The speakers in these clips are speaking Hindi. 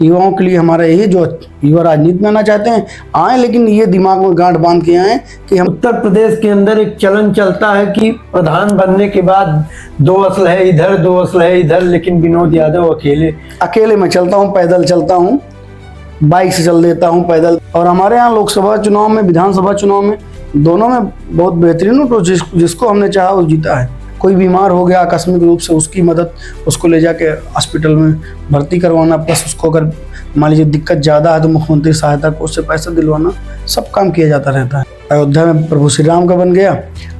युवाओं के लिए हमारा यही, जो युवा राजनीति में आना चाहते हैं आए, लेकिन ये दिमाग में गांठ बांध के आए कि हम उत्तर प्रदेश के अंदर एक चलन चलता है कि प्रधान बनने के बाद 2 असलहे इधर 2 असलहे इधर, लेकिन विनोद यादव अकेले मैं चलता हूँ, पैदल चलता हूँ, बाइक से चल देता हूँ पैदल। और हमारे यहाँ लोकसभा चुनाव में, विधानसभा चुनाव में, दोनों में बहुत बेहतरीन हो, तो जिसको हमने चाहा वो जीता है। कोई बीमार हो गया आकस्मिक रूप से, उसकी मदद, उसको ले जाके हॉस्पिटल में भर्ती करवाना, प्लस उसको अगर मान लीजिए दिक्कत ज़्यादा है तो मुख्यमंत्री सहायता कोष से पैसा दिलवाना, सब काम किया जाता रहता है। अयोध्या में प्रभु श्री राम का बन गया,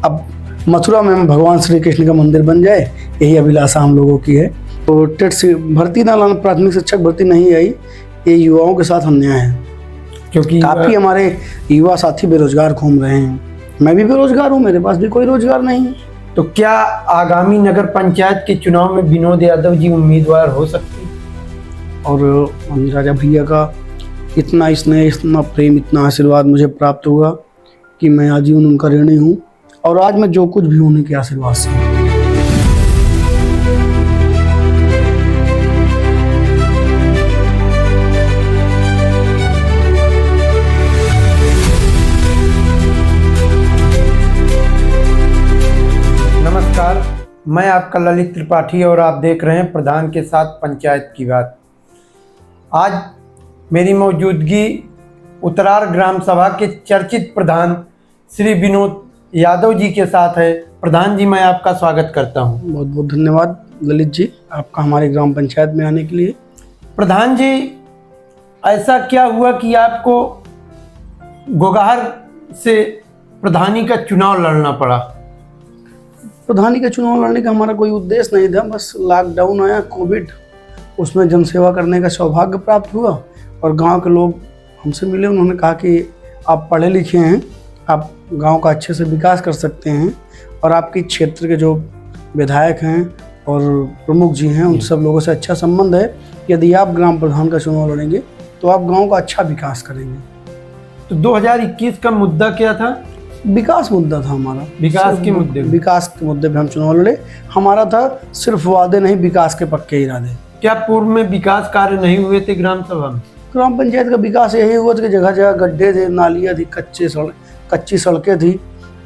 अब मथुरा में भगवान श्री कृष्ण का मंदिर बन जाए, यही अभिलाषा हम लोगों की है। तो टेट से भर्ती ना लाना, प्राथमिक शिक्षक भर्ती नहीं आई, ये युवाओं के साथ अन्याय है, क्योंकि काफ़ी हमारे युवा साथी बेरोजगार घूम रहे हैं। मैं भी बेरोजगार हूँ, मेरे पास भी कोई रोजगार नहीं है। तो क्या आगामी नगर पंचायत के चुनाव में विनोद यादव जी उम्मीदवार हो सकते हैं? और राजा भैया का इतना स्नेह, इतना प्रेम, इतना आशीर्वाद मुझे प्राप्त हुआ कि मैं आजीवन उनका ऋणी हूँ, और आज मैं जो कुछ भी उन्हीं के आशीर्वाद से हूँ। नमस्कार, मैं आपका ललित त्रिपाठी और आप देख रहे हैं प्रधान के साथ पंचायत की बात। आज मेरी मौजूदगी उत्तरार ग्राम सभा के चर्चित प्रधान श्री विनोद यादव जी के साथ है। प्रधान जी, मैं आपका स्वागत करता हूं। बहुत बहुत धन्यवाद ललित जी, आपका हमारे ग्राम पंचायत में आने के लिए। प्रधान जी, ऐसा क्या हुआ कि आपको गोगाहर से प्रधानी का चुनाव लड़ना पड़ा? प्रधानी का चुनाव लड़ने का हमारा कोई उद्देश्य नहीं था, बस लॉकडाउन आया, कोविड, उसमें जनसेवा करने का सौभाग्य प्राप्त हुआ, और गांव के लोग हमसे मिले। उन्होंने कहा कि आप पढ़े लिखे हैं, आप गांव का अच्छे से विकास कर सकते हैं, और आपके क्षेत्र के जो विधायक हैं और प्रमुख जी हैं, उन सब लोगों से अच्छा संबंध है। यदि आप ग्राम प्रधान का चुनाव लड़ेंगे तो आप गाँव का अच्छा विकास करेंगे। तो 2021 का मुद्दा क्या था? विकास मुद्दा था हमारा, विकास के मुद्दे पे हम चुनाव लड़े। हमारा था सिर्फ वादे नहीं, विकास के पक्के इरादे। क्या पूर्व में विकास कार्य नहीं हुए थे ग्राम सभा में? ग्राम पंचायत का विकास यही हुआ था कि जगह जगह गड्ढे थे, नालियाँ थी, कच्ची सड़कें थी,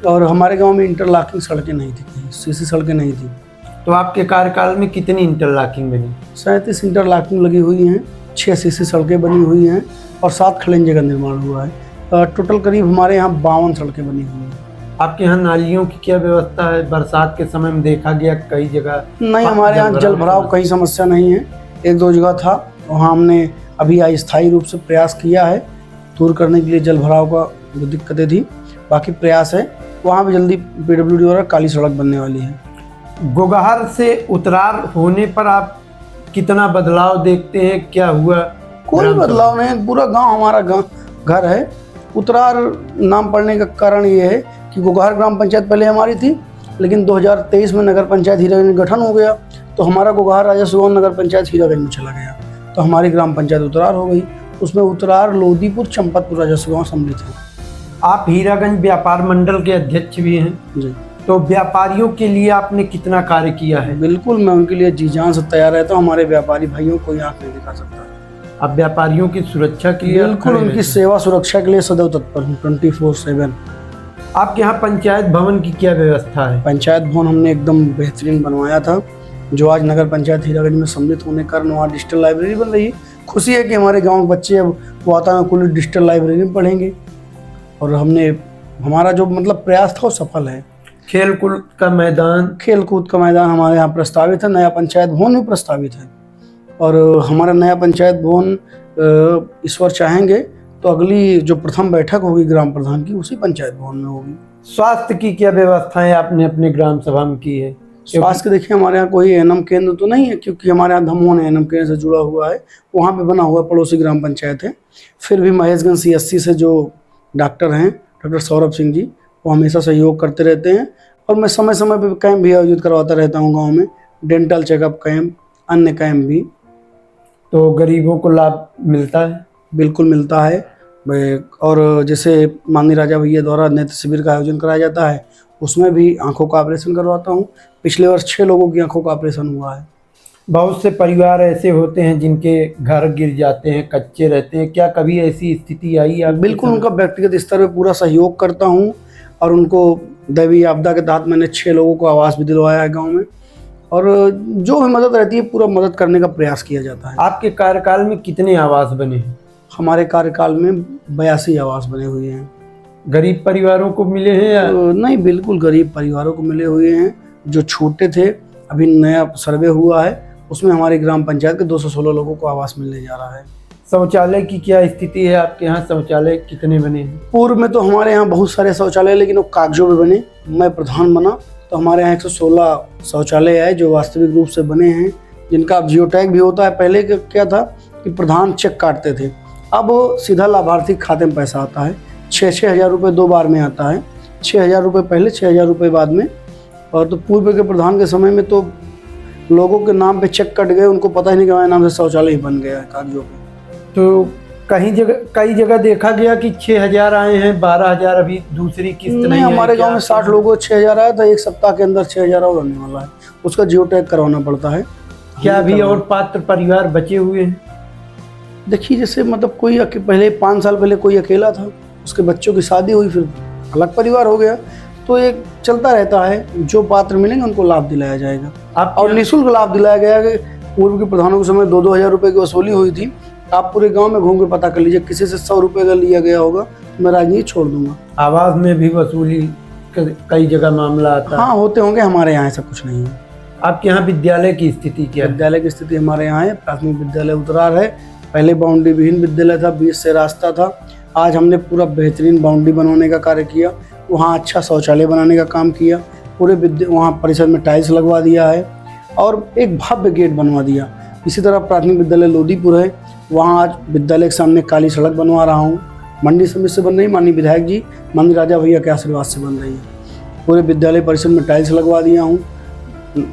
और हमारे गांव में इंटरलॉकिंग सड़कें नहीं थी, कहीं सीसी सड़कें नहीं थी। तो आपके कार्यकाल में कितनी इंटरलॉकिंग बनी? 37 इंटरलॉकिंग लगी हुई हैं, 6 सीसी सड़कें बनी हुई हैं, और 7 खलेंजे का निर्माण हुआ है। टोटल करीब हमारे यहाँ 52 सड़कें बनी हुई हैं। आपके यहाँ नालियों की क्या व्यवस्था है? बरसात के समय में देखा गया कई जगह नहीं, हमारे यहाँ जल भराव कहीं समस्या नहीं है। 1-2 जगह था, वहाँ हमने अभी अस्थायी रूप से प्रयास किया है दूर करने के लिए जल भराव का जो दिक्कतें थी। बाकी प्रयास है, वहाँ भी जल्दी PWD द्वारा काली सड़क बनने वाली है। गोगाहर से उत्तरार होने पर आप कितना बदलाव देखते हैं? क्या हुआ? कोई बदलाव नहीं, पूरा गाँव हमारा घर है। उत्तरार नाम पड़ने का कारण ये है कि गोगाहर ग्राम पंचायत पहले हमारी थी, लेकिन 2023 में नगर पंचायत हीरागंज गठन हो गया, तो हमारा गोगाहर राजा सुगौन नगर पंचायत हीरागंज में चला गया, तो हमारी ग्राम पंचायत उत्तरार हो गई। उसमें उत्तरार, लोदीपुर, चंपतपुर, राजा सुगौन सम्मिलित हैं। आप हीरागंज व्यापार मंडल के अध्यक्ष भी हैं जी। तो व्यापारियों के लिए आपने कितना कार्य किया है? बिल्कुल, मैं उनके लिए जी जान से तैयार रहता हूँ। हमारे व्यापारी भाइयों को आँख नहीं दिखा सकता। आप व्यापारियों की सुरक्षा के लिए? बिल्कुल, उनकी सेवा सुरक्षा के लिए सदैव तत्पर हूँ, 24/7। आपके यहाँ पंचायत भवन की क्या व्यवस्था है? पंचायत भवन हमने एकदम बेहतरीन बनवाया था, जो आज नगर पंचायत हीरागंज में सम्मिलित होने के कारण वहाँ डिजिटल लाइब्रेरी बन रही है। खुशी है कि हमारे गाँव के बच्चे अब वातानुकूलित डिजिटल लाइब्रेरी में पढ़ेंगे, और हमारा जो प्रयास था वो सफल है। खेल कूद का मैदान हमारे यहाँ प्रस्तावित है, नया पंचायत भवन भी प्रस्तावित है, और हमारा नया पंचायत भवन ईश्वर चाहेंगे तो अगली जो प्रथम बैठक होगी ग्राम प्रधान की, उसी पंचायत भवन में होगी। स्वास्थ्य की क्या व्यवस्थाएं आपने अपने ग्राम सभा में की है? स्वास्थ्य के देखिए, हमारे यहाँ कोई एएनएम केंद्र तो नहीं है, क्योंकि हमारे यहाँ धमोहन एएनएम केंद्र से जुड़ा हुआ है, वहाँ पे बना हुआ पड़ोसी ग्राम पंचायत है। फिर भी महेशगंज CSC से जो डॉक्टर हैं, डॉक्टर सौरभ सिंह जी, वो हमेशा सहयोग करते रहते हैं, और मैं समय समय पर कैंप भी आयोजित करवाता रहता हूँ गाँव में, डेंटल चेकअप कैंप, अन्य कैंप भी। तो गरीबों को लाभ मिलता है? बिल्कुल मिलता है। और जैसे माननीय राजा भैया द्वारा नेत्र शिविर का आयोजन कराया जाता है, उसमें भी आंखों का ऑपरेशन करवाता हूँ। पिछले वर्ष 6 लोगों की आंखों का ऑपरेशन हुआ है। बहुत से परिवार ऐसे होते हैं जिनके घर गिर जाते हैं, कच्चे रहते हैं, क्या कभी ऐसी स्थिति आई आपके बिल्कुल, साथ? उनका व्यक्तिगत स्तर पे पूरा सहयोग करता हूँ और उनको दैवीय आपदा के तहत मैंने 6 लोगों को आवास भी दिलवाया है गांव में, और जो भी मदद रहती है पूरा मदद करने का प्रयास किया जाता है। आपके कार्यकाल में कितने आवास बने हैं? हमारे कार्यकाल में 82 आवास बने हुए हैं। गरीब परिवारों को मिले हैं या नहीं, बिल्कुल गरीब परिवारों को मिले हुए हैं। जो छोटे थे, अभी नया सर्वे हुआ है, उसमें हमारी ग्राम पंचायत के 216 लोगों को आवास मिलने जा रहा है। शौचालय की क्या स्थिति है आपके यहाँ? शौचालय कितने बने हैं? पूर्व में तो हमारे यहाँ बहुत सारे शौचालय, लेकिन वो कागजों में बने। मैं प्रधान बना तो हमारे यहाँ 116 शौचालय आए जो वास्तविक रूप से बने हैं, जिनका अब जियो टैग भी होता है। पहले क्या था कि प्रधान चेक काटते थे, अब सीधा लाभार्थी खाते में पैसा आता है। 6-6 हज़ार रुपये 2 बार में आता है, 6 हज़ार रुपये पहले, 6 हज़ार रुपये बाद में। और तो पूर्व के प्रधान के समय में तो लोगों के नाम पे चेक कट गए, उनको पता ही नहीं कि हमारे नाम से शौचालय ही बन गया है कागजों पे। तो कई जगह देखा गया कि 6,000 आए हैं, 12,000 अभी दूसरी किस्त नहीं, नहीं आई। हमारे गांव में क्या 60 लोगों को 6,000 आया था। एक सप्ताह के अंदर 6,000 और आने वाला है, उसका जियो टैग करवाना पड़ता है। क्या अभी और पात्र परिवार बचे हुए हैं? देखिए, जैसे मतलब कोई पहले 5 साल पहले कोई अकेला था, उसके बच्चों की शादी हुई, फिर अलग परिवार हो गया, तो एक चलता रहता है। जो पात्र मिलेंगे उनको लाभ दिलाया जाएगा। आप और निःशुल्क लाभ दिलाया गया कि पूर्व के प्रधानों के समय 2-2 हज़ार रुपये की वसूली हुई थी। आप पूरे गांव में घूम के पता कर लीजिए, किसी से 100 रुपये का लिया गया होगा तो मैं राजनीति छोड़ दूंगा। आवास में भी वसूली कई जगह मामला आता है। हाँ, होते होंगे, हमारे यहाँ ऐसा कुछ नहीं है। आपके यहाँ विद्यालय की स्थिति क्या है? विद्यालय की स्थिति हमारे यहाँ है, प्राथमिक विद्यालय उतरार है। पहले बाउंड्री विहीन विद्यालय था, बीच से रास्ता था। आज हमने पूरा बेहतरीन बाउंड्री बनवाने का कार्य किया, वहाँ अच्छा शौचालय बनाने का काम किया, पूरे वहाँ परिसर में टाइल्स लगवा दिया है और एक भव्य गेट बनवा दिया। इसी तरह प्राथमिक विद्यालय लोदीपुर है, वहाँ आज विद्यालय के सामने काली सड़क बनवा रहा हूँ। मंडी समिति से बन रही, माननीय विधायक जी मंदिर राजा भैया के आशीर्वाद से बन रही है। पूरे विद्यालय परिसर में टाइल्स लगवा दिया हूँ।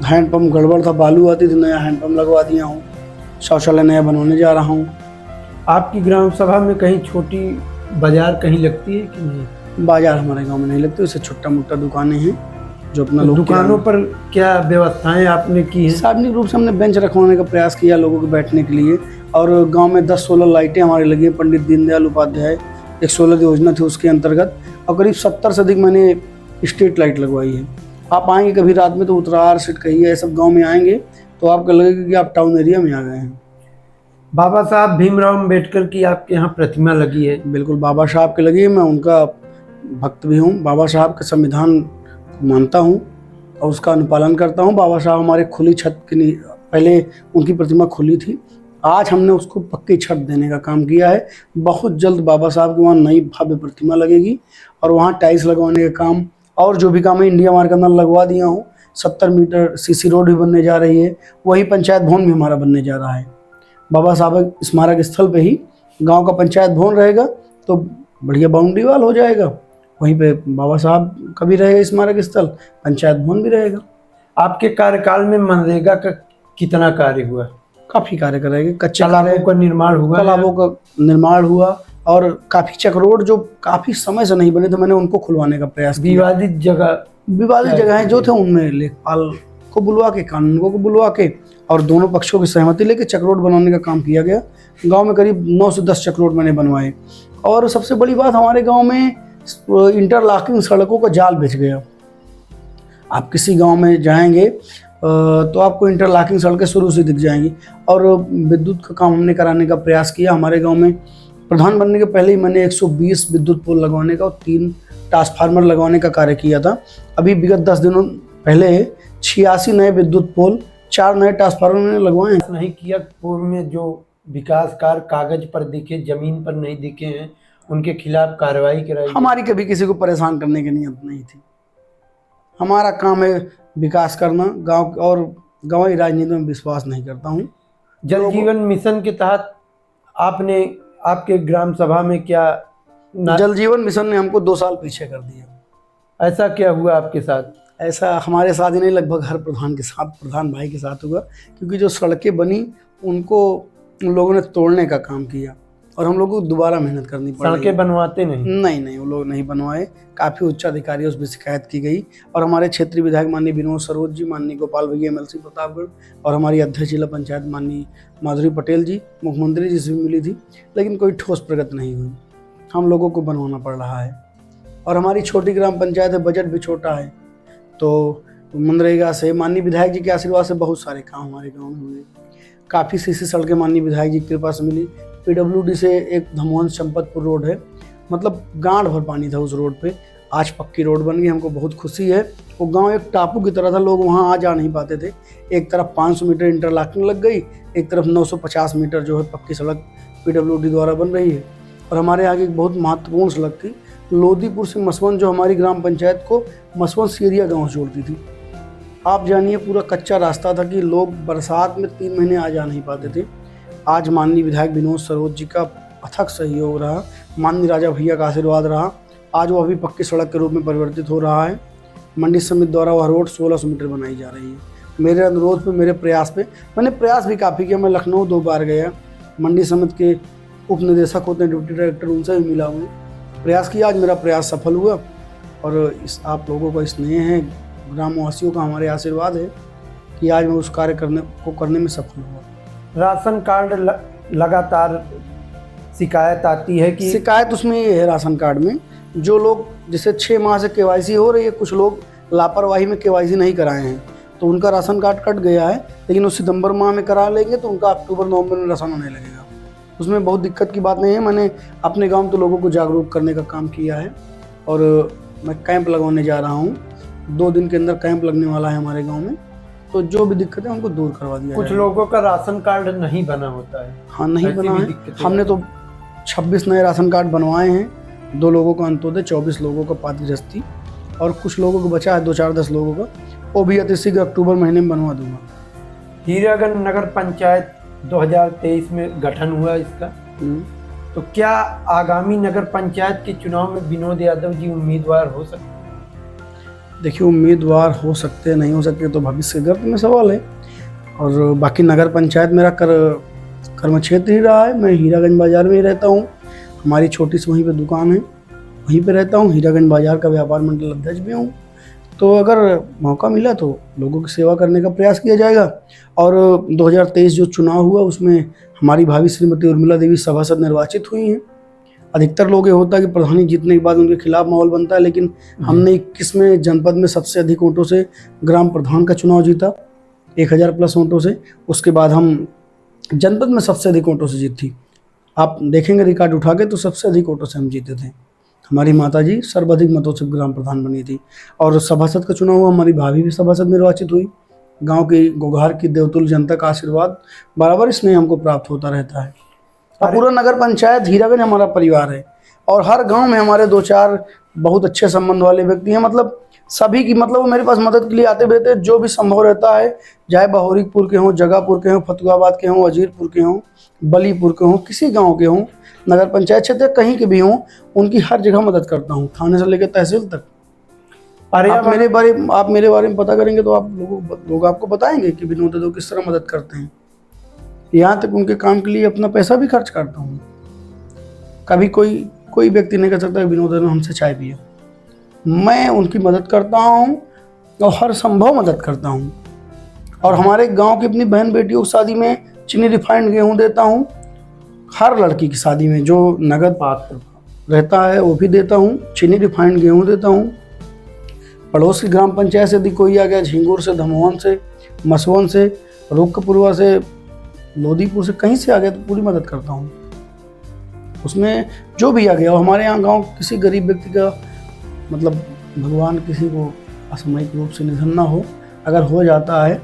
हैंडपम्प गड़बड़ था, बालू आती थी, नया हैंडपम्प लगवा दिया हूँ। शौचालय नया बनवाने जा रहा हूँ। आपकी ग्राम सभा में कहीं छोटी बाजार कहीं लगती है कि नहीं? बाजार हमारे गांव में नहीं लगते, उससे छोटा मोटा दुकानें हैं जो अपना लोग दुकानों पर क्या व्यवस्थाएं आपने की हैं? सार्वजनिक रूप से हमने बेंच रखवाने का प्रयास किया लोगों के बैठने के लिए। और गांव में 10-16 लाइटें हमारी लगी हैं, पंडित दीनदयाल उपाध्याय 116 योजना थी उसके अंतर्गत, और करीब 70 से अधिक मैंने स्ट्रीट लाइट लगवाई है। आप आएंगे कभी रात में तो उतरार सिटकही है सब गाँव में आएंगे तो आपको लगेगा कि आप टाउन एरिया में आ गए हैं। बाबा साहब भीमराव अम्बेडकर की आपके यहाँ प्रतिमा लगी है? बिल्कुल, बाबा साहब के लगी है, मैं उनका भक्त भी हूँ। बाबा साहब के संविधान को मानता हूँ और उसका अनुपालन करता हूँ। बाबा साहब हमारे खुली छत के पहले उनकी प्रतिमा खुली थी, आज हमने उसको पक्की छत देने का काम किया है। बहुत जल्द बाबा साहब की वहाँ नई भव्य प्रतिमा लगेगी और वहाँ टाइल्स लगवाने का काम और जो भी काम है इंडिया मार्ट के अंदर लगवा दिया हूँ। 70 मीटर सीसी रोड भी बनने जा रही है, वही पंचायत भवन भी हमारा बनने जा रहा है। बाबा साहब स्मारक स्थल पे ही गांव का पंचायत भवन रहेगा तो बढ़िया बाउंड्री वाल हो जाएगा, वहीं पे बाबा साहब का भी रहेगा स्मारक स्थल, पंचायत भवन भी रहेगा। आपके कार्यकाल में मनरेगा का कितना कार्य हुआ? काफ़ी कार्य करेंगे, कच्चे तालाबों का निर्माण हुआ? तालाबों का निर्माण हुआ और काफ़ी चक रोड जो काफ़ी समय से नहीं बने थे मैंने उनको खुलवाने का प्रयास किया। विवादित जगहें जो थे उनमें लेखपाल को बुलवा के, कानूनगों को बुलवा के और दोनों पक्षों की सहमति लेके चक रोड बनवाने का काम किया गया। गांव में करीब 9 से 10 चक रोड मैंने बनवाए। और सबसे बड़ी बात, हमारे गांव में इंटरलॉकिंग सड़कों का जाल बिछ गया। आप किसी गांव में जाएंगे तो आपको इंटरलॉकिंग सड़कें शुरू से दिख जाएंगी। और विद्युत का काम हमने कराने का प्रयास किया। हमारे गाँव में प्रधान बनने के पहले ही मैंने 120 विद्युत पोल लगवाने का और 3 ट्रांसफार्मर लगवाने का कार्य किया था। अभी विगत 10 दिनों पहले 86 नए विद्युत पोल, 4 नए ट्रांसफार्मर मैंने लगवाए हैं। नहीं किया, पूर्व में जो विकास कार्य कागज पर दिखे, जमीन पर नहीं दिखे हैं, उनके खिलाफ कार्रवाई कराई? हमारी कभी किसी को परेशान करने की नीयत नहीं थी। हमारा काम है विकास करना, गांव और गांवी राजनीति में विश्वास नहीं करता हूं। जल जीवन मिशन के तहत आपने आपके ग्राम सभा में क्या जल जीवन मिशन ने हमको 2 साल पीछे कर दिया। ऐसा क्या हुआ आपके साथ? ऐसा हमारे साथ ही नहीं, लगभग हर प्रधान के साथ, प्रधान भाई के साथ हुआ। क्योंकि जो सड़कें बनी उनको उन लोगों ने तोड़ने का काम किया। और हम लोग को दोबारा मेहनत करनी पड़ रही है। सड़कें बनवाते नहीं? नहीं, वो लोग नहीं बनवाए। काफ़ी उच्च अधिकारियों से भी शिकायत की गई और हमारे क्षेत्रीय विधायक माननीय विनोद सरोज जी, माननीय गोपाल भैया MLC प्रतापगढ़ और हमारी अध्यक्ष जिला पंचायत माननीय माधुरी पटेल जी, मुख्यमंत्री जी से भी मिली थी, लेकिन कोई ठोस प्रगति नहीं हुई। हम लोगों को बनवाना पड़ रहा है और हमारी छोटी ग्राम पंचायत है, बजट भी छोटा है। तो मनरेगा से माननीय विधायक जी के आशीर्वाद से बहुत सारे काम हमारे गाँव में हुए। काफ़ी सीसी सड़कें माननीय विधायक जी की कृपा से मिली। PWD से एक धमोहन चंपतपुर रोड है, मतलब गांठ भर पानी था उस रोड पे, आज पक्की रोड बन गई, हमको बहुत खुशी है। वो गांव एक टापू की तरह था, लोग वहां आ जा नहीं पाते थे। एक तरफ 500 मीटर इंटरलॉकिंग लग गई, एक तरफ 950 मीटर जो है पक्की सड़क PWD द्वारा बन रही है। और हमारे आगे एक बहुत महत्वपूर्ण सड़क थी, लोदीपुर से मसवन, जो हमारी ग्राम पंचायत को मसवन सीरिया गाँव से जोड़ती थी। आप जानिए पूरा कच्चा रास्ता था कि लोग बरसात में 3 महीने आ जा नहीं पाते थे। आज माननीय विधायक विनोद सरोज जी का अथक सहयोग रहा, माननीय राजा भैया का आशीर्वाद रहा, आज वो अभी पक्की सड़क के रूप में परिवर्तित हो रहा है। मंडी समिति द्वारा वह रोड 1600 मीटर बनाई जा रही है। मेरे अनुरोध पे, मेरे प्रयास पे, मैंने प्रयास भी काफ़ी किया। मैं लखनऊ 2 बार गया, मंडी समिति के उप निदेशक होते हैं, डिप्टी डायरेक्टर, उनसे भी मिला हूँ, प्रयास किया। आज मेरा प्रयास सफल हुआ और इस आप लोगों का स्नेह है, ग्रामवासियों का हमारे आशीर्वाद है कि आज मैं उस कार्य करने में सफल हुआ। राशन कार्ड लगातार शिकायत आती है कि शिकायत उसमें ये है, राशन कार्ड में जो लोग जैसे 6 माह से KYC हो रही है, कुछ लोग लापरवाही में KYC नहीं कराए हैं तो उनका राशन कार्ड कट गया है, लेकिन वो सितंबर माह में करा लेंगे तो उनका अक्टूबर-नवंबर में राशन आने लगेगा। उसमें बहुत दिक्कत की बात नहीं है। मैंने अपने गाँव में तो लोगों को जागरूक करने का काम किया है और मैं कैंप लगवाने जा रहा हूँ। 2 दिन के अंदर कैंप लगने वाला है हमारे गाँव में, तो जो भी दिक्कत है उनको दूर करवा दिया। कुछ लोगों का राशन कार्ड नहीं बना होता है। हाँ, नहीं बना है। हमने तो 26 नए राशन कार्ड बनवाए हैं, 2 लोगों का अंत्योदय, 24 लोगों का पात्रगृहस्थी और कुछ लोगों को बचा है 2-4-10 लोगों का, वो भी अति शीघ्र अक्टूबर महीने में बनवा दूंगा। हीरागंज नगर पंचायत 2023 में गठन हुआ इसका, तो क्या आगामी नगर पंचायत के चुनाव में विनोद यादव जी उम्मीदवार हो सकते? देखिए, उम्मीदवार हो सकते नहीं हो सकते तो भविष्य के गर्भ में सवाल है। और बाकी नगर पंचायत मेरा कर्म क्षेत्र ही रहा है। मैं हीरागंज बाजार में ही रहता हूँ, हमारी छोटी सी वहीं पे दुकान है, वहीं पे रहता हूँ। हीरागंज बाजार का व्यापार मंडल अध्यक्ष भी हूँ। तो अगर मौका मिला तो लोगों की सेवा करने का प्रयास किया जाएगा। और 2023 जो चुनाव हुआ उसमें हमारी भाभी श्रीमती उर्मिला देवी सभासद निर्वाचित हुई हैं। अधिकतर लोग ये होता है कि प्रधानी जीतने के बाद उनके खिलाफ माहौल बनता है, लेकिन हमने 21 में जनपद में सबसे अधिक वोटों से ग्राम प्रधान का चुनाव जीता, 1000+ वोटों से। उसके बाद हम जनपद में सबसे अधिक वोटों से जीती। आप देखेंगे रिकॉर्ड उठा के तो सबसे अधिक वोटों से हम जीते थे। हमारी माताजी सर्वाधिक मतों से ग्राम प्रधान बनी थी। और सभासद का चुनाव हुआ, हमारी भाभी भी सभासद निर्वाचित हुई। गांव की गोघार की देवतुल जनता का आशीर्वाद बराबर स्नेह हमको प्राप्त होता रहता है। और पूरा नगर पंचायत हीरागंज हमारा परिवार है और हर गांव में हमारे 2-4 बहुत अच्छे संबंध वाले व्यक्ति हैं। मतलब सभी की, मतलब वो मेरे पास मदद के लिए आते रहते, जो भी संभव रहता है, चाहे बहोरीपुर के हों, जगापुर के हों, फतुहाबाद के हों, वजीरपुर के हों, बलीपुर के हों, किसी गांव के हों, नगर पंचायत क्षेत्र कहीं के भी हों, उनकी हर जगह मदद करता हूं, थाने से लेकर तहसील तक। आप मेरे बारे में पता करेंगे तो आप लोग आपको बताएंगे कि विनोद यादव किस तरह मदद करते हैं। यहाँ तक उनके काम के लिए अपना पैसा भी खर्च करता हूँ। कभी कोई व्यक्ति नहीं कर सकता विनोद यादव हमसे चाय पिए। मैं उनकी मदद करता हूँ और हर संभव मदद करता हूँ। और हमारे गांव की अपनी बहन बेटियों की शादी में चीनी रिफाइंड गेहूँ देता हूँ। हर लड़की की शादी में जो नगद पात्र रहता है वो भी देता हूँ, चीनी रिफाइंड गेहूँ देता हूँ। पड़ोस की ग्राम पंचायत से यदि कोई आ गया, झिंगुर से, धमोहन से, मसवन से, रुक्कपुरवा से, लोदीपुर से, कहीं से आ गया तो पूरी मदद करता हूँ। उसमें जो भी आ गया, और हमारे यहाँ गांव किसी गरीब व्यक्ति का, मतलब भगवान किसी को असामयिक रूप से निधन ना हो, अगर हो जाता है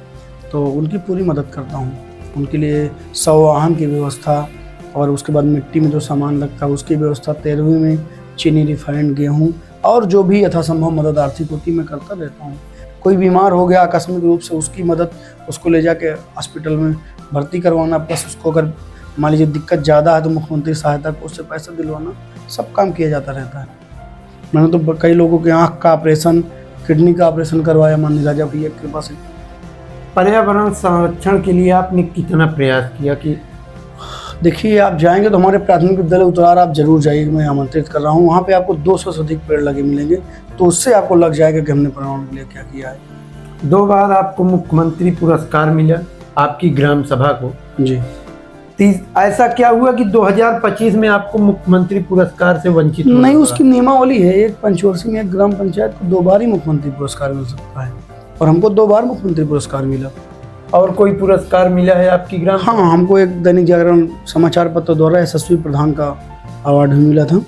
तो उनकी पूरी मदद करता हूँ। उनके लिए सवाहन की व्यवस्था और उसके बाद मिट्टी में जो सामान लगता है उसकी व्यवस्था, 13वीं में चीनी रिफाइंड गेहूँ और जो भी यथासंभव मदद आर्थिक होती मैं करता रहता हूँ। कोई बीमार हो गया आकस्मिक रूप से, उसकी मदद, उसको ले जाके हॉस्पिटल में भर्ती करवाना, प्लस उसको अगर मान लीजिए दिक्कत ज़्यादा है तो मुख्यमंत्री सहायता को उससे पैसा दिलवाना, सब काम किया जाता रहता है। मैंने तो कई लोगों के आँख का ऑपरेशन, किडनी का ऑपरेशन करवाया माननीय राजा भैया की कृपा से। पर्यावरण संरक्षण के लिए आपने कितना प्रयास किया? कि देखिए, आप जाएंगे तो हमारे प्राथमिक विद्यालय उतरार आप जरूर जाइए, मैं आमंत्रित कर रहा हूँ। वहाँ पे आपको 200 से अधिक पेड़ लगे मिलेंगे, तो उससे आपको लग जाएगा कि हमने पर्यावरण के लिए क्या किया है। 2 बार आपको मुख्यमंत्री पुरस्कार मिला आपकी ग्राम सभा को। जी। ऐसा क्या हुआ कि 2025 में आपको मुख्यमंत्री पुरस्कार से वंचित होना नहीं, पड़ा? उसकी नियमावली है। एक पंचवर्षीय में एक ग्राम पंचायत को 2 बार ही मुख्यमंत्री पुरस्कार मिल सकता है, और हमको 2 बार मुख्यमंत्री पुरस्कार मिला। और कोई पुरस्कार मिला है आपकी ग्राम? हाँ, हमको एक दैनिक जागरण समाचार पत्र द्वारा यशस्वी प्रधान का अवार्ड भी मिला था।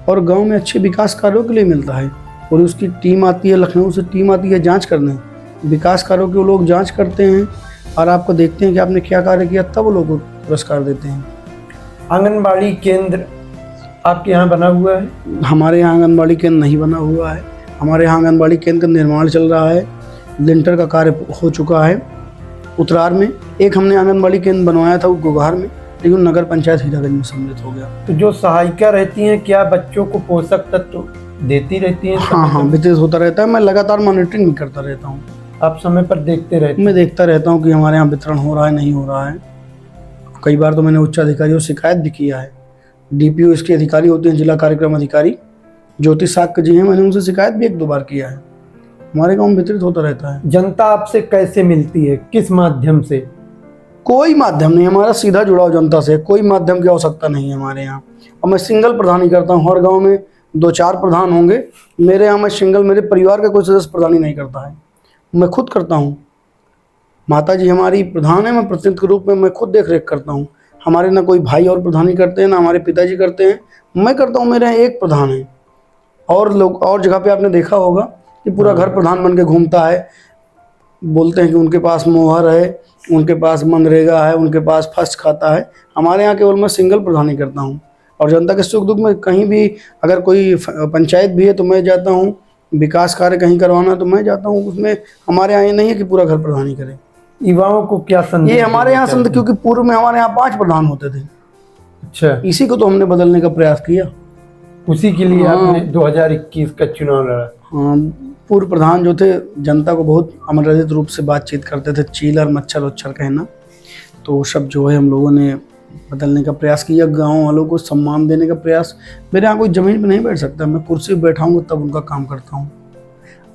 और गांव में अच्छे विकास कार्यों के लिए मिलता है, और उसकी टीम आती है, लखनऊ से टीम आती है जांच करने। विकास कार्यों के वो लोग जांच करते हैं और आपको देखते हैं कि आपने क्या कार्य किया, तब वो लोग को पुरस्कार देते हैं। आंगनबाड़ी केंद्र आपके यहाँ बना हुआ है? हमारे यहाँ आंगनबाड़ी केंद्र नहीं बना हुआ है। हमारे यहाँ आंगनबाड़ी केंद्र का निर्माण चल रहा है, लिंटर का कार्य हो चुका है। उतरार में एक हमने आंगनबाड़ी केंद्र बनवाया था, वो गोघार में, लेकिन नगर पंचायत हीरागंज में सम्मिलित हो गया। तो जो सहायिका रहती हैं, क्या बच्चों को पोषक तत्व देती रहती हैं? हाँ, वितरित होता रहता है। मैं लगातार मॉनिटरिंग भी करता रहता हूँ। आप समय पर देखते रहते हैं? मैं देखता रहता हूँ कि हमारे यहाँ वितरण हो रहा है, नहीं हो रहा है। कई बार तो मैंने उच्च अधिकारियों से शिकायत भी किया है। DPO इसके अधिकारी होते हैं, जिला कार्यक्रम अधिकारी ज्योति साक्य जी हैं, मैंने उनसे शिकायत भी 1-2 बार किया है। हमारे गाँव में वितरित होता रहता है। जनता आपसे कैसे मिलती है, किस माध्यम से? कोई माध्यम नहीं, हमारा सीधा जुड़ाव जनता से, कोई माध्यम की आवश्यकता नहीं है हमारे यहाँ। और मैं सिंगल प्रधानी करता हूँ। हर गांव में 2-4 प्रधान होंगे, मेरे यहाँ मैं सिंगल, मेरे परिवार का कोई सदस्य प्रधानी नहीं करता है, मैं खुद करता हूँ। माता जी हमारी प्रधान है, मैं प्रतिनिधि के रूप में मैं खुद देख रेख करता हूँ। हमारे ना कोई भाई और प्रधानी करते हैं, ना हमारे पिताजी करते हैं, मैं करता हूँ। मेरे यहाँ एक प्रधान है। और लोग और जगह पे आपने देखा होगा कि पूरा घर प्रधान बन के घूमता है, बोलते हैं कि उनके पास मोहर है, उनके पास मनरेगा है, उनके पास फर्स्ट खाता है। हमारे यहाँ केवल मैं सिंगल प्रधानी करता हूँ। और जनता के सुख दुख में कहीं भी अगर कोई पंचायत भी है तो मैं जाता हूँ, विकास कार्य कहीं करवाना तो मैं जाता हूँ। उसमें हमारे यहाँ ये नहीं है कि पूरा घर प्रधानी करे। युवाओं को क्या संदेश? ये हमारे यहाँ संत, क्योंकि पूर्व में हमारे यहाँ 5 प्रधान होते थे। अच्छा, इसी को तो हमने बदलने का प्रयास किया। उसी के लिए आपने 2021 का चुनाव लड़ा। हाँ, पूर्व प्रधान जो थे जनता को बहुत अमर्यादित रूप से बातचीत करते थे, चीलर मच्छर उच्छर कहना, तो सब जो है हम लोगों ने बदलने का प्रयास किया। गांव वालों को सम्मान देने का प्रयास। मेरे यहाँ कोई ज़मीन पे नहीं बैठ सकता, मैं कुर्सी पे बैठा हूँ तब उनका काम करता हूँ।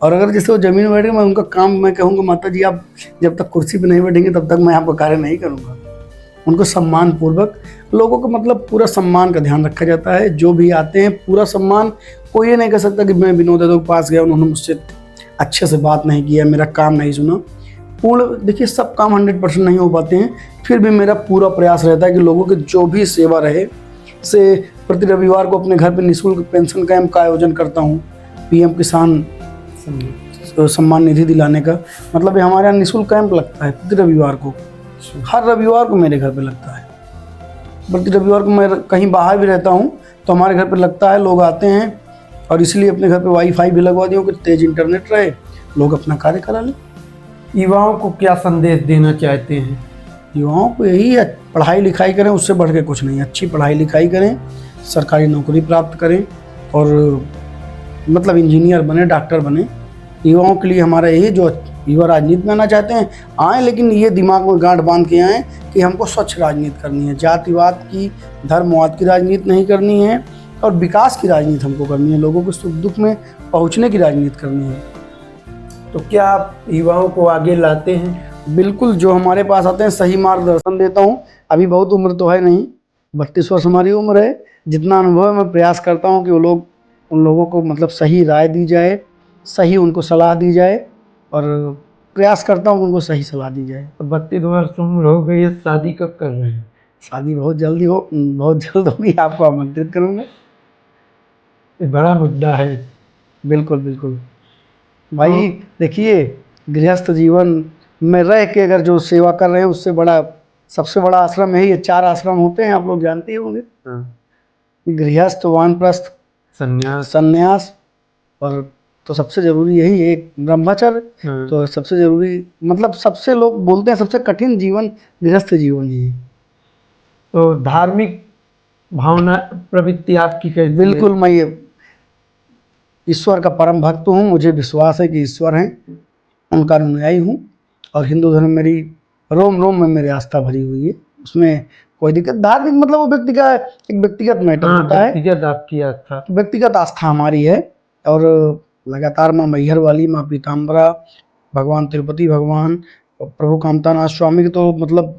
और अगर जैसे वो ज़मीन में बैठे, मैं उनका काम, मैं कहूँगा माता जी आप जब तक कुर्सी पे नहीं बैठेंगे तब तक मैं आपका कार्य नहीं करूँगा। उनको सम्मान पूर्वक, लोगों को मतलब पूरा सम्मान का ध्यान रखा जाता है। जो भी आते हैं पूरा सम्मान। कोई ये नहीं कह सकता कि मैं विनोद यादव के पास गया, उन्होंने मुझसे अच्छे से बात नहीं किया, मेरा काम नहीं सुना। पूर्ण, देखिए सब काम 100% नहीं हो पाते हैं, फिर भी मेरा पूरा प्रयास रहता है कि लोगों की जो भी सेवा रहे से। प्रति रविवार को अपने घर पर निःशुल्क पेंशन कैंप का आयोजन करता हूँ, PM किसान सम्मान निधि दिलाने का। मतलब ये हमारे यहाँ निःशुल्क कैंप लगता है प्रति रविवार को। हर रविवार को मेरे घर पे लगता है। प्रति रविवार को मैं कहीं बाहर भी रहता हूँ तो हमारे घर पे लगता है, लोग आते हैं। और इसलिए अपने घर पे वाईफाई भी लगवा दिया कि तेज इंटरनेट रहे, लोग अपना कार्य करा लें। युवाओं को क्या संदेश देना चाहते हैं? युवाओं को यही है, पढ़ाई लिखाई करें, उससे बढ़ के कुछ नहीं। अच्छी पढ़ाई लिखाई करें, सरकारी नौकरी प्राप्त करें, और मतलब इंजीनियर बने, डॉक्टर बने। युवाओं के लिए हमारा यही, जो युवा राजनीति में आना चाहते हैं आएँ, लेकिन ये दिमाग में गांठ बांध के आएँ कि हमको स्वच्छ राजनीति करनी है। जातिवाद की, धर्मवाद की राजनीति नहीं करनी है, और विकास की राजनीति हमको करनी है। लोगों को सुख दुख में पहुंचने की राजनीति करनी है। तो क्या आप युवाओं को आगे लाते हैं? बिल्कुल, जो हमारे पास आते हैं सही मार्गदर्शन देता हूं। अभी बहुत उम्र तो है नहीं, 32 वर्ष हमारी उम्र है। जितना अनुभव है मैं प्रयास करता हूं कि वो लोग, उन लोगों को मतलब सही राय दी जाए, सही उनको सलाह दी जाए, और प्रयास करता हूँ उनको सही सलाह दी जाए। 32 वर्ष उम्र हो गई है, शादी कब कर रहे हैं? शादी बहुत जल्दी बहुत जल्द होगी, आपको आमंत्रित करूँगा। ये बड़ा मुद्दा है। बिल्कुल बिल्कुल भाई, देखिए गृहस्थ जीवन में रह के अगर जो सेवा कर रहे हैं, उससे बड़ा, सबसे बड़ा आश्रम यही है। 4 आश्रम होते हैं, आप लोग जानते ही होंगे। गृहस्थ, वानप्रस्थ, संन्यास, और तो सबसे जरूरी यही है ब्रह्मचर्य। तो सबसे जरूरी, मतलब सबसे लोग बोलते हैं सबसे कठिन जीवन गृहस्थ जीवन ही है। तो धार्मिक भावना प्रवृत्ति आपकी कैसी है? बिल्कुल, मैं ये ईश्वर का परम भक्त हूँ। मुझे विश्वास है कि ईश्वर हैं, उनका अनुयायी हूँ। और हिंदू धर्म मेरी रोम रोम में मेरी आस्था भरी हुई है, उसमें कोई दिक्कत, धार्मिक मतलब वो व्यक्ति का एक व्यक्तिगत मैटर होता है, व्यक्तिगत आपकी आस्था। व्यक्तिगत आस्था हमारी है। और लगातार माँ मैहर वाली, माँ पीताम्बरा, भगवान तिरुपति भगवान, प्रभु कामतानाथ स्वामी की तो मतलब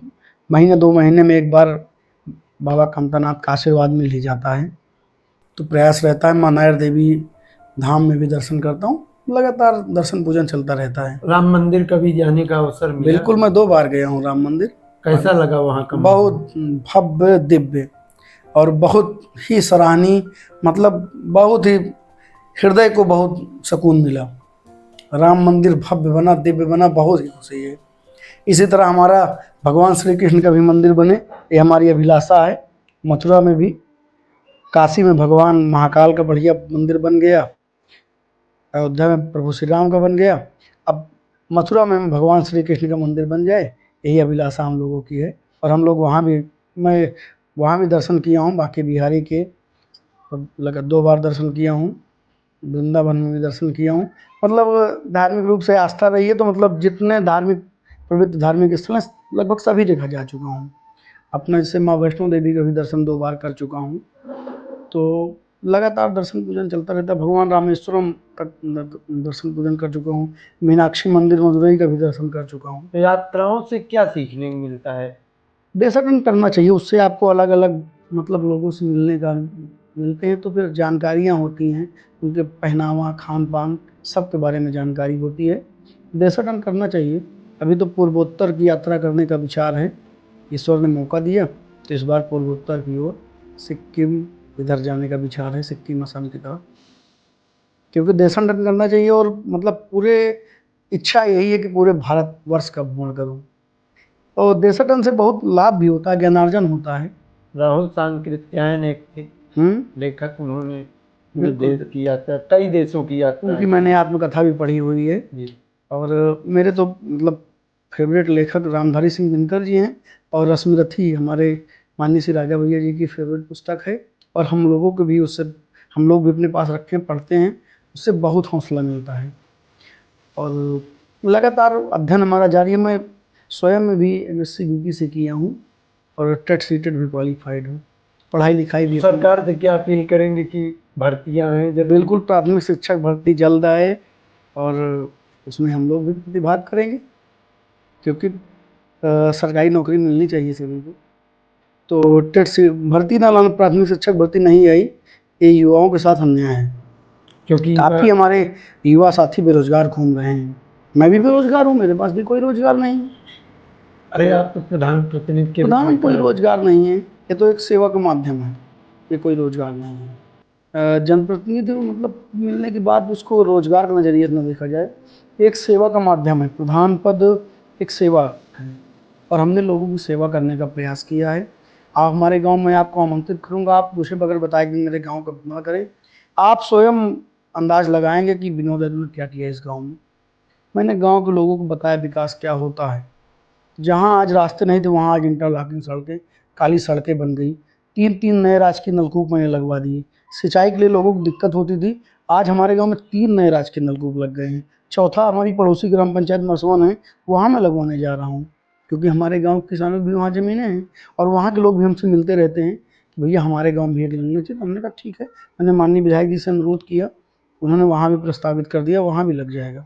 महीने 2 महीने में एक बार बाबा कामतानाथ का आशीर्वाद मिल ही जाता है। तो प्रयास रहता है माँ नायर देवी धाम में भी दर्शन करता हूँ, लगातार दर्शन पूजन चलता रहता है। राम मंदिर कभी जाने का अवसर मिला? बिल्कुल, मैं 2 बार गया हूँ राम मंदिर। कैसा लगा वहाँ का? बहुत भव्य दिव्य और बहुत ही सराहनीय, मतलब बहुत ही हृदय को बहुत सुकून मिला। राम मंदिर भव्य बना, दिव्य बना, बहुत ही खुशी है। इसी तरह हमारा भगवान श्री कृष्ण का भी मंदिर बने, ये हमारी अभिलाषा है। मथुरा में भी, काशी में भगवान महाकाल का बढ़िया मंदिर बन गया, अयोध्या में प्रभु श्री राम का बन गया, अब मथुरा में भगवान श्री कृष्ण का मंदिर बन जाए, यही अभिलाषा हम लोगों की है। और हम लोग वहाँ भी, मैं वहाँ भी दर्शन किया हूँ, बांके बिहारी के लगा 2 बार दर्शन किया हूँ, वृंदावन में भी दर्शन किया हूँ। मतलब धार्मिक रूप से आस्था रही है तो मतलब जितने धार्मिक पवित्र धार्मिक स्थल हैं लगभग सभी जगह जा चुका हूँ। अपना जैसे माँ वैष्णो देवी का भी दर्शन 2 बार कर चुका हूँ। तो लगातार दर्शन पूजन चलता रहता है। भगवान रामेश्वरम का दर्शन पूजन कर चुका हूँ, मीनाक्षी मंदिर मदुरई का भी दर्शन कर चुका हूँ। तो यात्राओं से क्या सीखने को मिलता है? देशाटन करना चाहिए, उससे आपको अलग अलग मतलब लोगों से मिलते हैं, तो फिर जानकारियाँ होती हैं, उनके पहनावा, खान पान सब के बारे में जानकारी होती है। देशाटन करना चाहिए। अभी तो पूर्वोत्तर की यात्रा करने का विचार है, ईश्वर ने मौका दिया तो इस बार पूर्वोत्तर की ओर सिक्किम इधर जाने का विचार है, सिक्किम असम की तरफ, क्योंकि देशाटन करना चाहिए। और मतलब पूरे इच्छा यही है कि पूरे भारतवर्ष का भ्रमण करूँ। और देशाटन से बहुत लाभ भी होता है, ज्ञानार्जन होता है। राहुल सांकृत्यायन एक थे लेखक, उन्होंने पूरे बिल्कुल। देश की यात्रा, कई देशों की यात्रा उनकी मैंने आत्मकथा भी पढ़ी हुई है। जी। और मेरे तो मतलब फेवरेट लेखक रामधारी सिंह दिनकर जी हैं, और रश्मिरथी हमारे माननीय श्री राजा भैया जी की फेवरेट पुस्तक है। और हम लोगों को भी उससे, हम लोग भी अपने पास रखे पढ़ते हैं, उससे बहुत हौसला मिलता है। और लगातार अध्ययन हमारा जारी है। मैं स्वयं में भी एमएससी यूपी से किया हूँ और टेट सीटेट भी क्वालिफाइड हूँ। पढ़ाई लिखाई भी सरकार से क्या अपील करेंगे कि भर्तियां हैं जब? बिल्कुल, प्राथमिक शिक्षक भर्ती जल्द आए और उसमें हम लोग भी प्रतिभाग करेंगे, क्योंकि सरकारी नौकरी मिलनी चाहिए सभी को। तो टेट से भर्ती ना लाना, प्राथमिक शिक्षक भर्ती नहीं आई, ये युवाओं के साथ अन्याय है, क्योंकि काफ़ी हमारे युवा साथी बेरोजगार घूम रहे हैं। मैं भी बेरोजगार हूँ, मेरे पास भी कोई रोजगार नहीं है। अरे आप तो प्रधान प्रतिनिधि के प्रधान कोई रोजगार नहीं है, ये तो एक सेवा का माध्यम है, ये कोई रोजगार नहीं है। जनप्रतिनिधि मतलब मिलने के बाद उसको रोजगार का नजरिए से न देखा जाए, एक सेवा का माध्यम है। प्रधान पद एक सेवा है और हमने लोगों की सेवा करने का प्रयास किया है। आप हमारे गांव में, आपको आमंत्रित करूंगा, आप दूसरे बगैर बताए कि मेरे गांव का भ्रमण करें, आप स्वयं अंदाज लगाएंगे कि विनोद ने क्या किया इस गांव में। मैंने गांव के लोगों को बताया विकास क्या होता है। जहां आज रास्ते नहीं थे वहां आज इंटरलॉकिंग सड़कें, काली सड़कें बन गई। 3-3 नए राजकीय नलकूप मैंने लगवा दिए। सिंचाई के लिए लोगों को दिक्कत होती थी, आज हमारे गांव में 3 नए राजकीय नलकूप लग गए हैं। चौथा हमारी पड़ोसी ग्राम पंचायत मसवन है, वहाँ मैं लगवाने जा रहा हूँ, क्योंकि हमारे गाँव के किसानों की भी वहाँ ज़मीनें हैं और वहाँ के लोग भी हमसे मिलते रहते हैं कि भैया हमारे गाँव भी एक लगना चाहिए। हमने कहा ठीक है, मैंने माननीय विधायक जी से अनुरोध किया, उन्होंने वहाँ भी प्रस्तावित कर दिया, वहाँ भी लग जाएगा।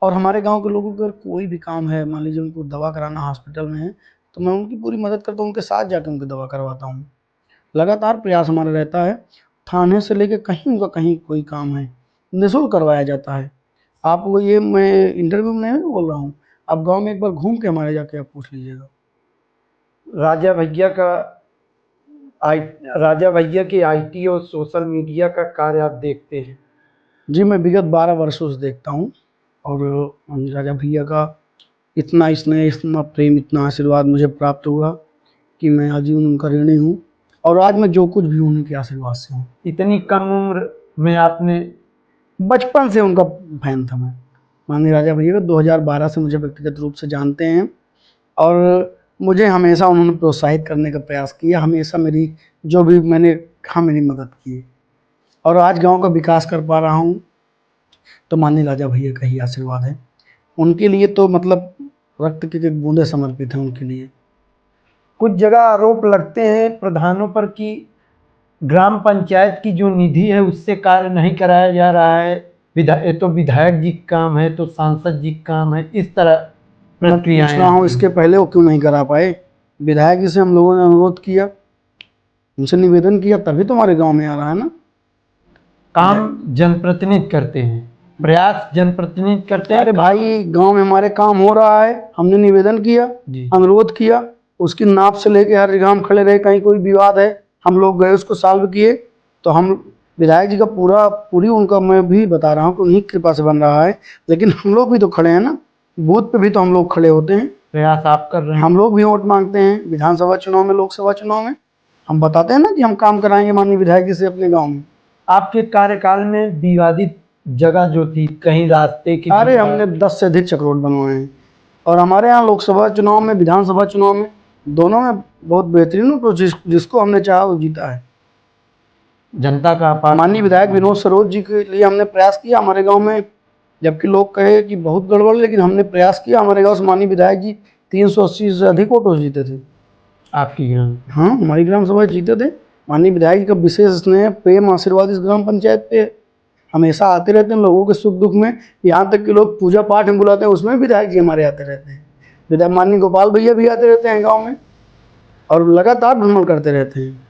और हमारे गांव के लोगों को अगर कोई भी काम है, मान लीजिए उनको दवा कराना हॉस्पिटल में है, तो मैं उनकी पूरी मदद करता हूँ, उनके साथ जाकर उनकी दवा करवाता हूँ। लगातार प्रयास हमारा रहता है, थाने से लेकर कहीं उनका कहीं कोई काम है निःशुल्क करवाया जाता है। आपको ये मैं इंटरव्यू में नहीं बोल रहा हूँ, आप गाँव में एक बार घूम के हमारे जाके आप पूछ लीजिएगा। राजा भैया का राजा भैया की आईटी और सोशल मीडिया का कार्य आप देखते हैं? जी, मैं विगत 12 वर्षों से देखता हूँ और राजा भैया का इतना स्नेह, इतना प्रेम, इतना आशीर्वाद मुझे प्राप्त हुआ कि मैं आजीवन उनका ऋणी हूँ और आज मैं जो कुछ भी हूँ उनके आशीर्वाद से हूँ। इतनी कम उम्र में आपने? बचपन से उनका फैन था मैं। माननीय राजा भैया को 2012 से मुझे व्यक्तिगत रूप से जानते हैं और मुझे हमेशा उन्होंने प्रोत्साहित करने का प्रयास किया, हमेशा मेरी जो भी मैंने कहा मेरी मदद की और आज गांव का विकास कर पा रहा हूँ तो माननीय राजा भैया का ही आशीर्वाद है। उनके लिए तो मतलब रक्त की बूंदें समर्पित हैं उनके लिए। कुछ जगह आरोप लगते हैं प्रधानों पर कि ग्राम पंचायत की जो निधि है उससे कार्य नहीं कराया जा रहा है। ये तो विधायक जी का काम है, तो सांसद जी का काम है, इस तरह मैं प्रक्रियाएं पूछ रहा हूँ आती हैं। इसके पहले वो क्यों नहीं करा पाए? विधायक जी से हम लोगों ने अनुरोध किया, उनसे निवेदन किया, तभी तो हमारे गांव में आ रहा है ना। काम जनप्रतिनिधि करते हैं, प्रयास जनप्रतिनिधि करते हैं। अरे भाई, गांव में हमारे काम हो रहा है, हमने निवेदन किया, जी। अनुरोध किया, उसकी नाप से लेके हर जगह हम खड़े रहे। कहीं कोई विवाद है, हम लोग गए, उसको सॉल्व किए। तो हम विधायक जी का पूरी उनका, मैं भी बता रहा हूँ कि उन्हीं की कृपा से बन रहा है। लेकिन हम लोग भी तो खड़े हैं ना, बूथ पे भी तो हम लोग खड़े होते हैं। प्रयास आप कर रहे हैं। हम लोग भी वोट मांगते हैं विधानसभा चुनाव में, लोकसभा चुनाव में। हम बताते हैं ना कि हम काम कराएंगे माननीय विधायक जी से अपने गाँव में। आपके कार्यकाल में विवादित जगह जो थी, कहीं रास्ते की, अरे हमने 10 से अधिक चक रोड बनवाए हैं। और हमारे यहाँ लोकसभा चुनाव में, विधानसभा चुनाव में, दोनों में बहुत बेहतरीन, तो जिसको हमने चाहा वो जीता है। जनता का अपार माननीय विधायक विनोद सरोज जी के लिए हमने प्रयास किया हमारे गांव में, जबकि लोग कहे कि बहुत गड़बड़, लेकिन हमने प्रयास किया। हमारे गांव से माननीय विधायक जी 380 से अधिक वोटों से जीते थे। आपकी ग्राम। हाँ, हमारी ग्राम सभा जीते थे। माननीय विधायक जी का विशेष स्नेह, प्रेम, आशीर्वाद इस ग्राम पंचायत पे हमेशा आते रहते हैं लोगों के सुख दुख में। यहाँ तक कि लोग पूजा पाठ में बुलाते हैं, उसमें विधायक जी हमारे आते रहते हैं। विधायक माननीय गोपाल भैया भी आते रहते हैं गांव में, और लगातार भ्रमण करते रहते हैं।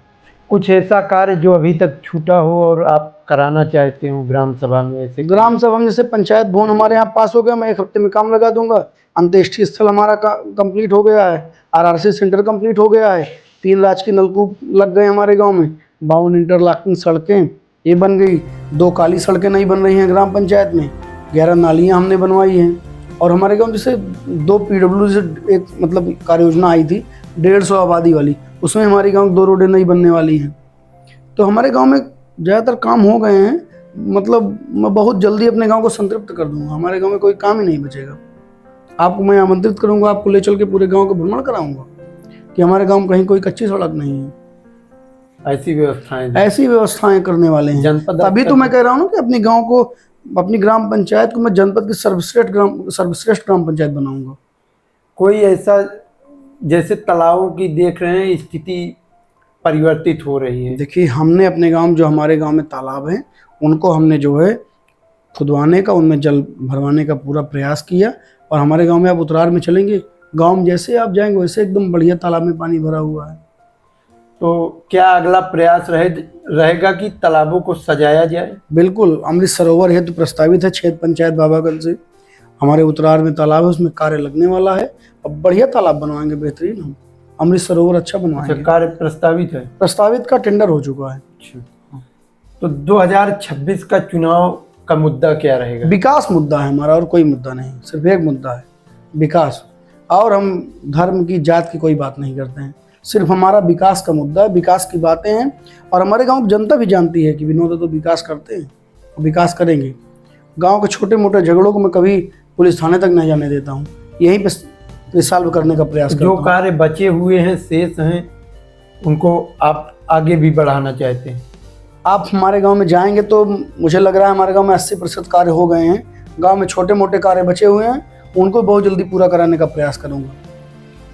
कुछ ऐसा कार्य जो अभी तक छूटा हो और आप कराना चाहते हो ग्राम सभा में? ऐसे ग्राम सभा में जैसे पंचायत भवन हमारे यहाँ पास हो गया, मैं 1 हफ्ते में काम लगा दूंगा। अंत्येष्टि स्थल हमारा कंप्लीट हो गया है। आरआरसी सेंटर कंप्लीट हो गया है। 3 राजकीय नलकूप लग गए हमारे गाँव में। 52 इंटरलॉकिंग सड़कें ये बन गई। 2 काली सड़कें नहीं बन रही हैं ग्राम पंचायत में। 11 नालियाँ हमने बनवाई हैं। और हमारे गांव जैसे 2 PW से एक मतलब कार्य योजना आई थी 150 आबादी वाली, उसमें हमारे गांव 2 रोडें नहीं बनने वाली हैं। तो हमारे गांव में ज़्यादातर काम हो गए हैं। मतलब मैं बहुत जल्दी अपने गांव को संतृप्त कर दूंगा। हमारे गांव में कोई काम ही नहीं बचेगा। आपको मैं आमंत्रित करूंगा, आपको ले चल के पूरे गांव को भ्रमण कराऊंगा कि हमारे गांव में कहीं कोई कच्ची सड़क नहीं है। ऐसी व्यवस्थाएं करने वाले हैं। जनपद तभी तो मैं कह रहा हूँ ना कि अपनी गांव को, अपनी ग्राम पंचायत को मैं जनपद की सर्वश्रेष्ठ ग्राम पंचायत बनाऊंगा। कोई ऐसा, जैसे तालाबों की देख रहे हैं स्थिति परिवर्तित हो रही है। देखिए, हमने अपने गांव, जो हमारे गांव में तालाब हैं, उनको हमने जो है खुदवाने का, उनमें जल भरवाने का पूरा प्रयास किया। और हमारे गांव में आप उतरार में चलेंगे, गांव में जैसे आप जाएंगे वैसे एकदम बढ़िया तालाब में पानी भरा हुआ है। तो क्या अगला प्रयास रहेगा कि तालाबों को सजाया जाए? बिल्कुल, अमृत सरोवर हेतु प्रस्तावित है छेद पंचायत बाबागंज से। हमारे उतरार में तालाब है, उसमें कार्य लगने वाला है। अब बढ़िया तालाब बनवाएंगे, बेहतरीन। हम अमृत सरोवर अच्छा बनवाएंगे। कार्य प्रस्तावित है? प्रस्तावित का टेंडर हो चुका है। तो 2026 का चुनाव का मुद्दा क्या रहेगा? विकास मुद्दा है हमारा, और कोई मुद्दा नहीं, सिर्फ एक मुद्दा है, विकास। और हम धर्म की, जात की कोई बात नहीं करते हैं, सिर्फ हमारा विकास का मुद्दा है, विकास की बातें हैं। और हमारे गांव की जनता भी जानती है कि विनोद तो विकास करते हैं, विकास करेंगे। गांव के छोटे मोटे झगड़ों को मैं कभी पुलिस थाने तक नहीं जाने देता हूँ, यहीं पे सॉल्व करने का प्रयास करता हूँ। जो कार्य बचे हुए हैं, शेष हैं, उनको आप आगे भी बढ़ाना चाहते हैं? आप हमारे गांव में जाएंगे तो मुझे लग रहा है हमारे गांव में 80% कार्य हो गए हैं। गांव में छोटे मोटे कार्य बचे हुए हैं, उनको बहुत जल्दी पूरा कराने का प्रयास करूंगा।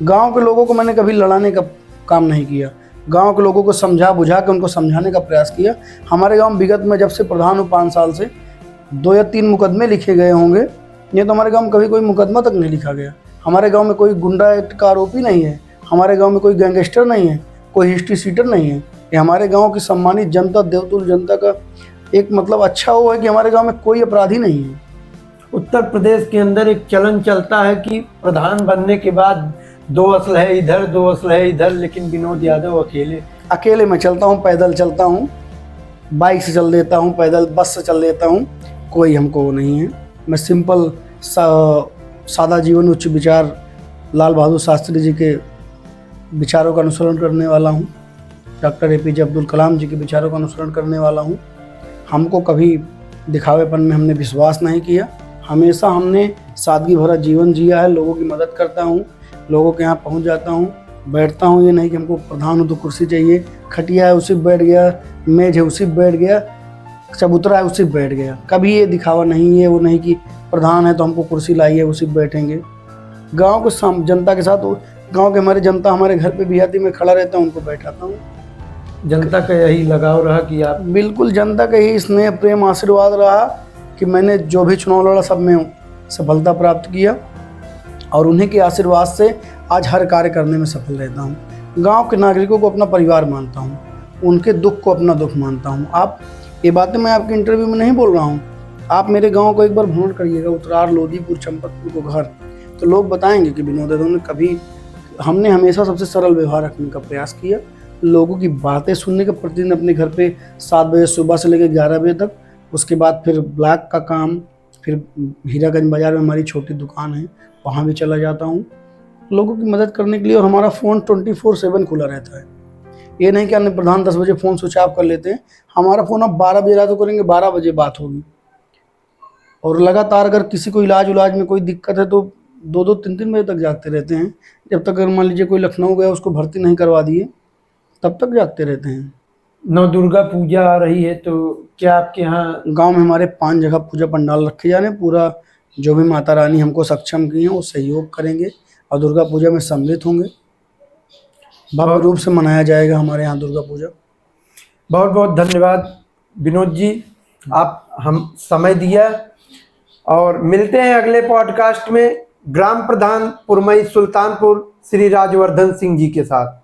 गांव के लोगों को मैंने कभी लड़ाने का काम नहीं किया। गांव के लोगों को समझा बुझा के उनको समझाने का प्रयास किया। हमारे गांव में विगत में जब से प्रधान हूँ 5 साल से 2 या 3 मुकदमे लिखे गए होंगे। ये तो हमारे गांव में कभी कोई मुकदमा तक नहीं लिखा गया। हमारे गांव में कोई गुंडा एक्ट का आरोपी नहीं है। हमारे गांव में कोई गैंगस्टर नहीं है, कोई हिस्ट्री सीटर नहीं है। ये हमारे गांव की सम्मानित जनता, देवतुल्य जनता का एक मतलब अच्छा वो है कि हमारे गांव में कोई अपराधी नहीं है। उत्तर प्रदेश के अंदर एक चलन चलता है कि प्रधान बनने के बाद 2 असलहे इधर, 2 असलहे इधर, लेकिन विनोद यादव अकेले मैं चलता हूँ, पैदल चलता हूँ, बाइक से चल देता हूँ, पैदल बस से चल देता हूँ, कोई हमको वो नहीं है। मैं सिंपल सादा जीवन, उच्च विचार, लाल बहादुर शास्त्री जी के विचारों का अनुसरण करने वाला हूँ। डॉक्टर APJ अब्दुल कलाम जी के विचारों का अनुसरण करने वाला हूँ। हमको कभी दिखावेपन में हमने विश्वास नहीं किया। हमेशा हमने सादगी भरा जीवन जिया है। लोगों की मदद करता हूँ, लोगों के यहाँ पहुँच जाता हूँ, बैठता हूँ। ये नहीं कि हमको प्रधान हो तो कुर्सी चाहिए, खटिया है उसी पर बैठ गया, मेज है उसी पर बैठ गया, चबूतरा है उसी पर बैठ गया। कभी ये दिखावा नहीं है, वो नहीं कि प्रधान है तो हमको कुर्सी लाइए उसी पर बैठेंगे। गांव को जनता के साथ, गांव के हमारे जनता हमारे घर पे भी आती, मैं खड़ा रहता हूँ, उनको बैठाता हूँ। जनता का यही लगाव रहा कि आप बिल्कुल जनता का ही स्नेह प्रेम आशीर्वाद रहा कि मैंने जो भी चुनाव लड़ा सब में सफलता प्राप्त किया, और उन्हीं के आशीर्वाद से आज हर कार्य करने में सफल रहता हूँ। गांव के नागरिकों को अपना परिवार मानता हूँ, उनके दुख को अपना दुख मानता हूँ। आप ये बातें मैं आपके इंटरव्यू में नहीं बोल रहा हूँ, आप मेरे गांव को एक बार भ्रमण करिएगा, उत्तरार, लोधीपुर, चंपकपुर को घर, तो लोग बताएंगे कि विनोद यादव ने हमने हमेशा सबसे सरल व्यवहार रखने का प्रयास किया, लोगों की बातें सुनने का, प्रतिदिन अपने घर पे 7 बजे सुबह से लेकर 11 बजे तक, उसके बाद फिर ब्लॉक का काम, फिर हीरागंज बाज़ार में हमारी छोटी दुकान है, वहाँ भी चला जाता हूँ लोगों की मदद करने के लिए। और हमारा फ़ोन 24/7 खुला रहता है। ये नहीं कि अन्य प्रधान 10 बजे फ़ोन स्विच ऑफ कर लेते हैं, हमारा फ़ोन अब 12 बजे रात को करेंगे, 12 बजे बात होगी। और लगातार अगर किसी को इलाज में कोई दिक्कत है तो 2-2, 3-3 बजे तक जागते रहते हैं। जब तक अगर मान लीजिए कोई लखनऊ गया, उसको भर्ती नहीं करवा दिए, तब तक जागते रहते हैं। नवदुर्गा पूजा आ रही है, तो क्या आपके यहाँ गांव में हमारे 5 जगह पूजा पंडाल रखे जा रहे हैं। पूरा जो भी माता रानी हमको सक्षम की हैं वो सहयोग करेंगे और दुर्गा पूजा में सम्मिलित होंगे। भव्य रूप से मनाया जाएगा हमारे यहाँ दुर्गा पूजा। बहुत बहुत धन्यवाद विनोद जी, आप हम समय दिया, और मिलते हैं अगले पॉडकास्ट में ग्राम प्रधान पुरमई सुल्तानपुर श्री राजवर्धन सिंह जी के साथ।